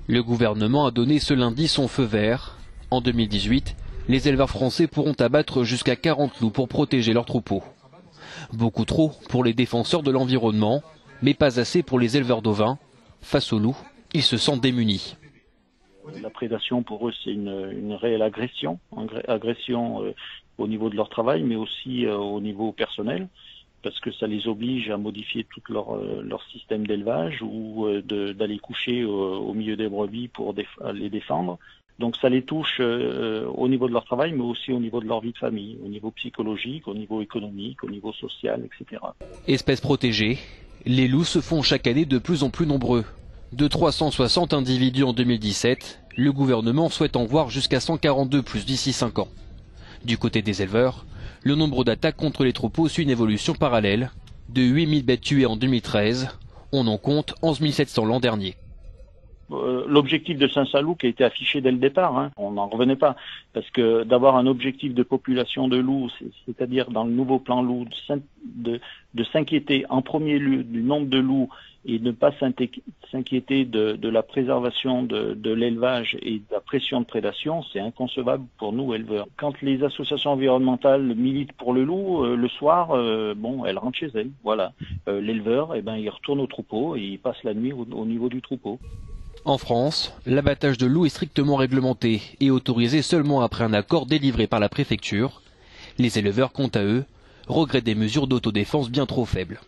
Le gouvernement a donné ce lundi son feu vert. En 2018, les éleveurs français pourront abattre jusqu'à 40 loups pour protéger leurs troupeaux. Beaucoup trop pour les défenseurs de l'environnement, mais pas assez pour les éleveurs d'ovins. Face aux loups, ils se sentent démunis. La prédation pour eux c'est une réelle agression au niveau de leur travail, mais aussi au niveau personnel, parce que ça les oblige à modifier tout leur système d'élevage ou d'aller coucher au milieu des brebis pour les défendre. Donc ça les touche au niveau de leur travail, mais aussi au niveau de leur vie de famille, au niveau psychologique, au niveau économique, au niveau social, etc. Espèces protégées, les loups se font chaque année de plus en plus nombreux. De 360 individus en 2017, le gouvernement souhaite en voir jusqu'à 142 plus d'ici 5 ans. Du côté des éleveurs, le nombre d'attaques contre les troupeaux suit une évolution parallèle. De 8000 bêtes tuées en 2013, on en compte 11 700 l'an dernier. L'objectif de Saint-Saloux qui a été affiché dès le départ, on n'en revenait pas, parce que d'avoir un objectif de population de loups, c'est-à-dire dans le nouveau plan loup, de s'inquiéter en premier lieu du nombre de loups et ne pas s'inquiéter de la préservation de l'élevage et de la pression de prédation, c'est inconcevable pour nous éleveurs. Quand les associations environnementales militent pour le loup, le soir, elles rentrent chez elles. Voilà, l'éleveur, il retourne au troupeau et il passe la nuit au niveau du troupeau. En France, l'abattage de loups est strictement réglementé et autorisé seulement après un accord délivré par la préfecture. Les éleveurs, quant à eux, regrettent des mesures d'autodéfense bien trop faibles.